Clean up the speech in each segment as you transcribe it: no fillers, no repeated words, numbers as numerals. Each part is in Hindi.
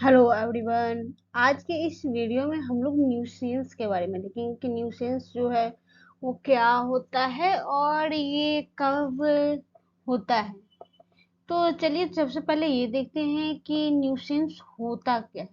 Hello everyone. आज के इस वीडियो में हम लोग न्यूसेंस के बारे में देखेंगे कि न्यूसेंस जो है वो क्या होता है और ये कब होता है। तो चलिए सबसे पहले ये देखते हैं कि न्यूसेंस होता क्या है,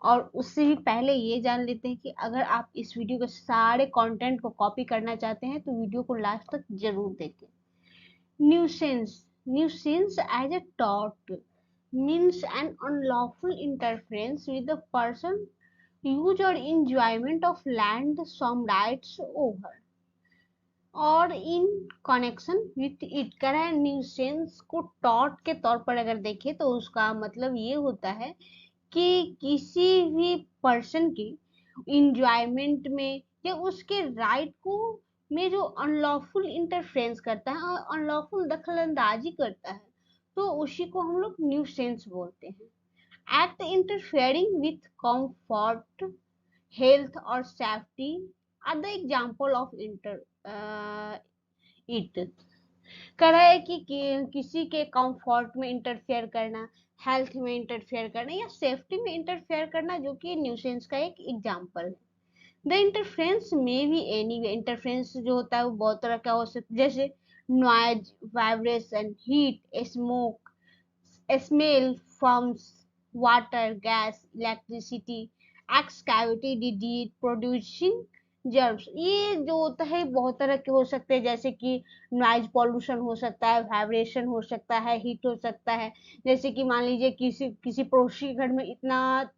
और उससे भी पहले ये जान लेते हैं कि अगर आप इस वीडियो के सारे कंटेंट को कॉपी करना चाहते हैं तो वीडियो को लास्ट तक जरूर देखें। Nuisance. Nuisance as a tort means an unlawful interference with the person, use or enjoyment of land some rights over और इन कनेक्शन विथ इट। कह रहा है न्यूसेंस को टॉर्ट के तौर पर अगर देखें तो उसका मतलब ये होता है कि किसी भी पर्सन के इंजॉयमेंट में या उसके राइट को में जो अनलॉफुल इंटरफेरेंस करता है और अनलॉफुल दखलंदाजी करता है, तो उसी को हम लोग न्यूसेंस बोलते हैं। Act interfering with comfort, health और safety are the example of इंटर इट। कह रहा है कि किसी के कंफर्ट में इंटरफेयर करना, हेल्थ में इंटरफेयर करना या सेफ्टी में इंटरफेयर करना, जो कि न्यूसेंस का एक एग्जांपल है। द इंटरफेरेंस में भी एनी वे, इंटरफेरेंस जो होता है वो बहुत तरह का हो सकता है, जैसे noise, vibration, heat, smoke, smell from water, gas, electricity, एक्सकैविटी, डिडीट, प्रोड्यूसिंग जर्म्स। ये जो होता है बहुत तरह के हो सकते हैं, जैसे कि नॉइज पॉल्यूशन हो सकता है, वाइब्रेशन हो सकता है, हीट हो सकता है। जैसे कि मान लीजिए किसी किसी पड़ोसी के घर में इतना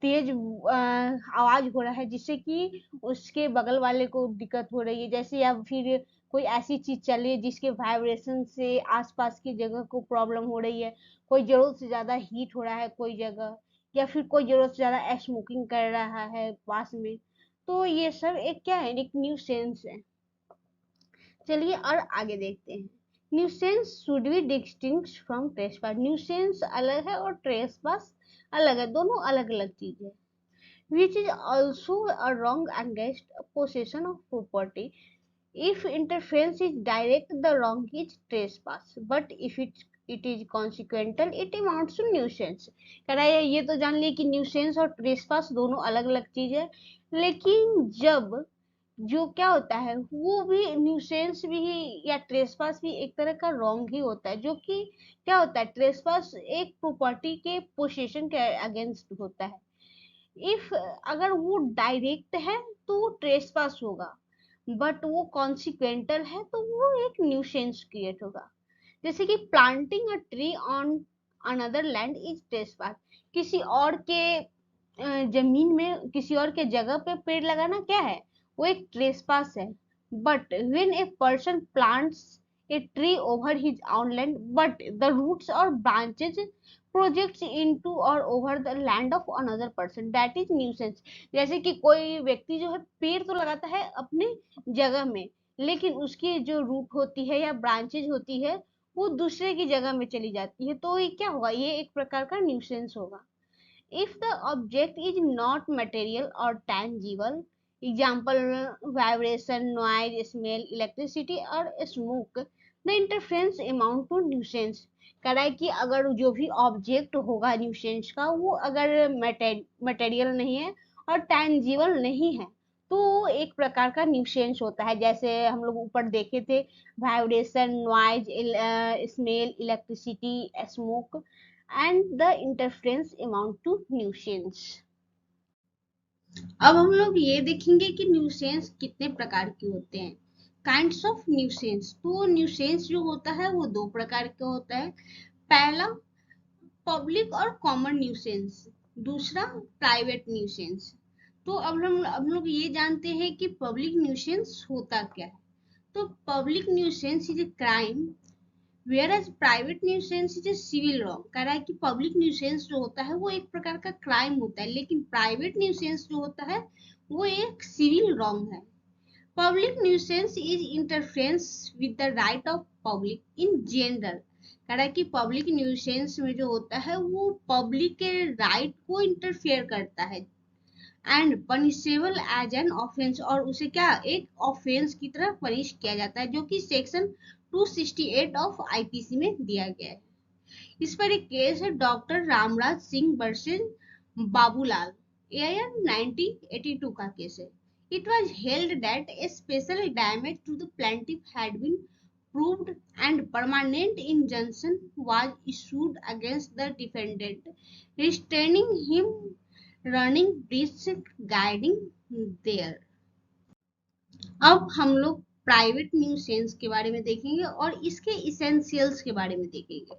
तेज आवाज हो रहा है जिससे कि उसके बगल वाले को दिक्कत हो रही है, जैसे या फिर कोई ऐसी चीज चल रही है जिसके वाइब्रेशन से आसपास की जगह को प्रॉब्लम हो रही है, कोई जरूरत से ज्यादा हीट हो रहा है कोई जगह, या फिर कोई जरूरत से ज्यादा स्मोकिंग कर रहा है पास में। तो ये सब एक क्या है, एक न्यू सेंस है। चलिए और आगे देखते हैं। Nuisance should be distinct from trespass. Nuisance अलग है और ट्रेसपास अलग है, दोनों अलग अलग चीज है। Which is also a wrong against possession of property. If interference is direct, the wrong is trespass. But if it is consequential, it amounts to nuisance. कह रहा है ये तो जान लिया कि nuisance और trespass दोनों अलग अलग चीज है, लेकिन जब जो क्या होता है वो भी न्यूसेंस भी या ट्रेसपास भी एक तरह का रॉन्ग ही होता है, जो कि क्या होता है, ट्रेसपास एक प्रॉपर्टी के पोसेशन के अगेंस्ट होता है। इफ अगर वो डायरेक्ट है तो वो ट्रेसपास होगा, बट वो कॉन्सिक्वेंटल है तो वो एक न्यूसेंस क्रिएट होगा। जैसे कि planting a tree on another land is trespass. किसी और के जमीन में किसी और के जगह पे पेड़ लगाना क्या है, वो एक ट्रेसपास है। But when a person plants a tree over his own land but the roots or branches projects into or over the land of another person, that is nuisance. जैसे कि कोई व्यक्ति जो है पेड़ तो लगाता है अपने जगह में, लेकिन उसकी जो रूट होती है या ब्रांचेज होती है वो दूसरे की जगह में चली जाती है, तो ये क्या होगा, ये एक प्रकार का न्यूसेंस होगा। If the object is not material or tangible, example vibration, noise, smell, electricity or smoke, the interference amount to nuisance। कह रहा है कि अगर जो भी ऑब्जेक्ट होगा न्यूसेंस का वो अगर मटेरियल नहीं है और टैंजिबल नहीं है तो वो एक प्रकार का न्यूसेंस होता है। जैसे हम लोग ऊपर देखे थे, vibration, noise, smell, electricity, smoke and the interference amount to nuisance। अब हम लोग ये देखेंगे कि न्यूसेंस कितने प्रकार के होते हैं। Kinds of nuisance. तो न्यूसेंस जो होता है वो दो प्रकार का होता है। पहला पब्लिक और कॉमन न्यूसेंस, दूसरा प्राइवेट न्यूसेंस। तो अब हम लोग ये जानते हैं कि पब्लिक न्यूसेंस होता क्या है। तो public nuisance is a crime whereas private nuisance is civil wrong. कह रहा है कि पब्लिक न्यूसेंस जो होता है वो एक प्रकार का क्राइम होता है, लेकिन प्राइवेट न्यूसेंस जो होता है वो एक सिविल रॉन्ग है। Public nuisance is interference with the right of public in general. कह रहा है कि पब्लिक न्यूसेंस में जो होता है वो पब्लिक के राइट को इंटरफेयर करता है and punishable as an offence, और उसे क्या एक ऑफेंस की तरह पनिश किया जाता है, जो कि सेक्शन 268 ऑफ आईपीसी में दिया गया है। इस पर एक केस है doctor Ramraj Singh versus Babulal, AIR 1982 का केस है। It was held that a special damage to the plaintiff had been proved and permanent injunction was issued against the defendant, restraining him running brisk guiding there। अब हम लोग प्राइवेट न्यूसेंस के बारे में देखेंगे और इसके इसेंशियल्स के बारे में देखेंगे।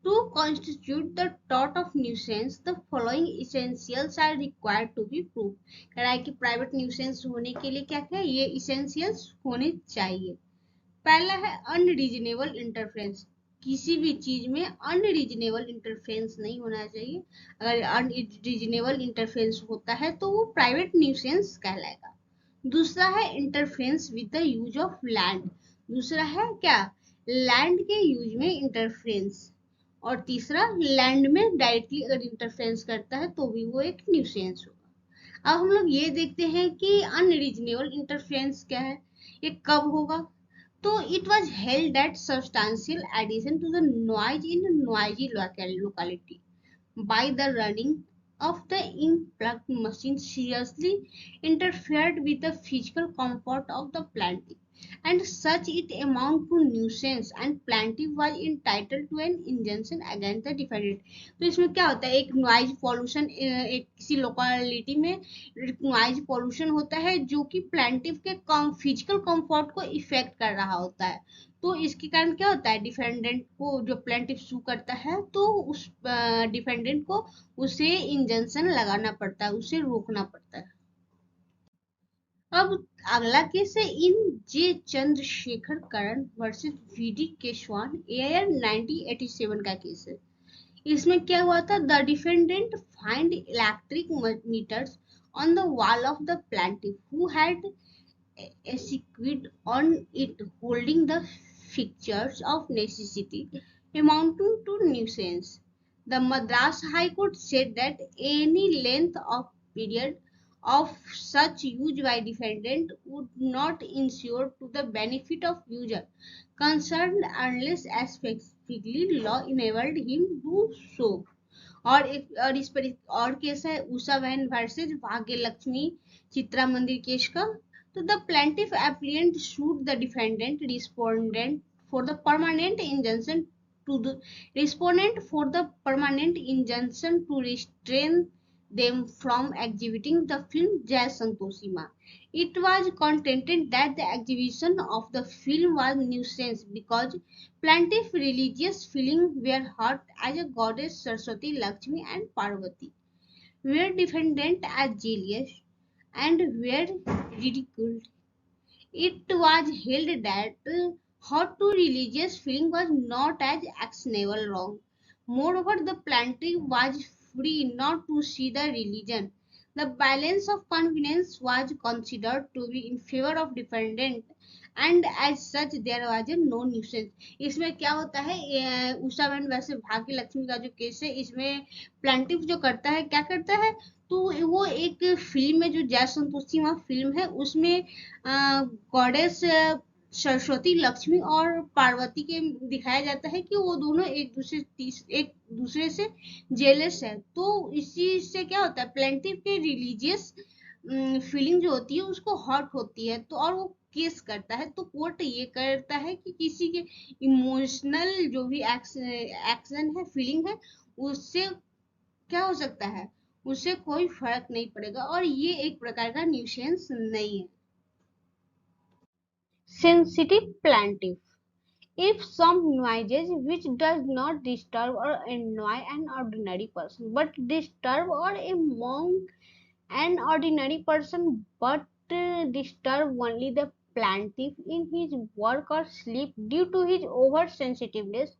To constitute the tort of nuisance, the following essentials are required to be proved। कह रहा है कि प्राइवेट न्यूसेंस होने के लिए क्या क्या ये essentials होने चाहिए। पहला है अनरीजनेबल इंटरफेरेंस, किसी भी चीज में अनरीजनेबल इंटरफेरेंस नहीं होना चाहिए। अगर अनरीजनेबल इंटरफेरेंस होता है तो वो प्राइवेट न्यूसेंस कहलाएगा। दूसरा है interference with the use of land, दूसरा है क्या, लैंड के यूज में इंटरफेरेंस। और तीसरा लैंड में डायरेक्टली अगर इंटरफेरेंस करता है तो भी वो एक न्यूसेंस होगा। अब हम लोग ये देखते हैं कि अनरीजनेबल इंटरफेरेंस क्या है, ये कब होगा। तो it was held that substantial addition to the noise in a noisy locality by the running of the in-plug machine seriously interfered with the physical comfort of the plaintiff, and such it amount to nuisance, and plaintiff was entitled to an injunction against the defendant। तो इसमें क्या होता है, एक नॉइज पॉल्यूशन, एक किसी लोकेलिटी में नॉइज पॉल्यूशन होता है जो कि प्लेंटिफ के फिजिकल कंफर्ट को इफेक्ट कर रहा होता है। तो इसके कारण क्या होता है, डिफेंडेंट को, जो प्लेंटिफ सू करता है तो उस डिफेंडेंट को उसे इंजंक्शन लगाना पड़ता है, उसे रोकना पड़ता है। अब अगला केस है इन जे चंद्रशेखर करण वर्सेस वीडी केशवान, एआईआर 1987 का केस है। इसमें क्या हुआ था, the defendant find electric metres on the wall of the plaintiff who had executed on it holding the fixtures of necessity amounting to nuisance। The Madras High Court said that any length of period of such use by defendant would not ensure to the benefit of user concerned unless specifically law enabled him to do so। और इस पर एक और केस है उषा बहन वर्सेज भाग्य लक्ष्मी चित्रा मंदिर केस का। तो the plaintiff appellant sued the defendant respondent for the permanent injunction to the respondent for the permanent injunction to restrain them from exhibiting the film Jai Santoshima। It was contended that the exhibition of the film was nuisance because plaintiff religious feelings were hurt as a goddess Saraswati, Lakshmi and Parvati were defended as jealous and were ridiculed। It was held that hurt to religious feeling was not as actionable wrong। Moreover, the plaintiff was free not to see the religion। The balance of convenience was considered to be in favor of defendant and as such there was a no nuisance। इसमें क्या होता है, उषा बहन वैसे भाग्य लक्ष्मी का जो केस है, इसमें प्लेंटिफ जो करता है क्या करता है, तो वो एक फिल्म में जो जय संतोषी फिल्म है उसमें गॉडेस सरस्वती, लक्ष्मी और पार्वती के दिखाया जाता है कि वो दोनों एक दूसरे से जेलस है। तो इसी से क्या होता है, प्लेंटिफ के रिलीजियस फीलिंग जो होती है उसको हर्ट होती है, तो और वो केस करता है। तो कोर्ट ये करता है कि किसी के इमोशनल जो भी एक्शन है, फीलिंग है, उससे क्या हो सकता है, उससे कोई फर्क नहीं पड़ेगा और ये एक प्रकार का न्यूसेंस नहीं है। Sensitive plaintiff, if some noises which does not disturb or annoy an ordinary person but disturb or among an ordinary person but disturb only the plaintiff in his work or sleep due to his oversensitiveness,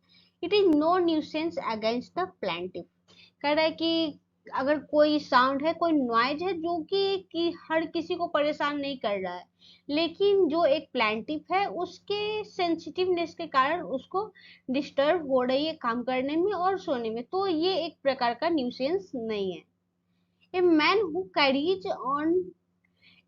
it is no nuisance against the plaintiff। कह रहा है कि अगर कोई साउंड है, कोई नॉइज है जो कि हर किसी को परेशान नहीं कर रहा है, लेकिन जो एक प्लेंटिफ है उसके सेंसिटिवनेस के कारण उसको डिस्टर्ब हो रही है काम करने में और सोने में, तो ये एक प्रकार का न्यूसेंस नहीं है। A man who carries on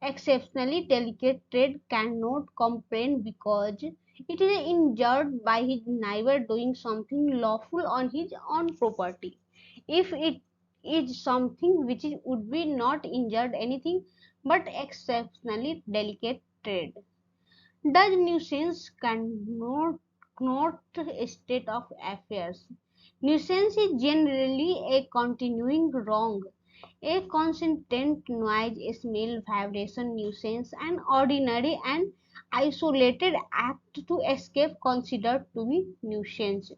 exceptionally delicate trade cannot complain because It is injured by his neighbor doing something lawful on his own property. If it is something which is, would be not injured anything but exceptionally delicate trade. Does nuisance cannot not a state of affairs. Nuisance is generally a continuing wrong, a constant noise, smell, vibration, nuisance, an ordinary and isolated act to escape considered to be nuisance.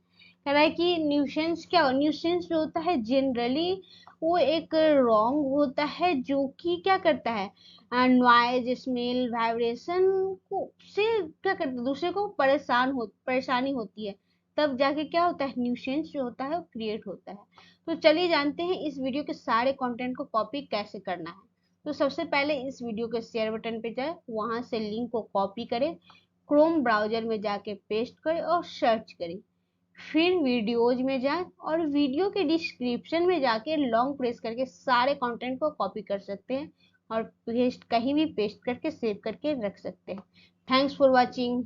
कह रहा है कि न्यूसेंस क्या हो, न्यूसेंस जो होता है जनरली वो एक रॉन्ग होता है जो कि क्या करता है, नॉइज, स्मेल, वाइब्रेशन को से क्या करता है, दूसरे को परेशानी होती है, तब जाके क्या होता है, न्यूसेंस जो होता है वो क्रिएट होता है। तो चलिए जानते हैं इस वीडियो के सारे कंटेंट को कॉपी कैसे करना है। तो सबसे पहले इस वीडियो के शेयर बटन पे जाए, वहां से लिंक को कॉपी करें, क्रोम ब्राउजर में जाके पेस्ट करें और सर्च करें, फिर वीडियोज में जाएं और वीडियो के डिस्क्रिप्शन में जाके लॉन्ग प्रेस करके सारे कंटेंट को कॉपी कर सकते हैं और पेस्ट कहीं भी पेस्ट करके सेव करके रख सकते हैं। Thanks for watching.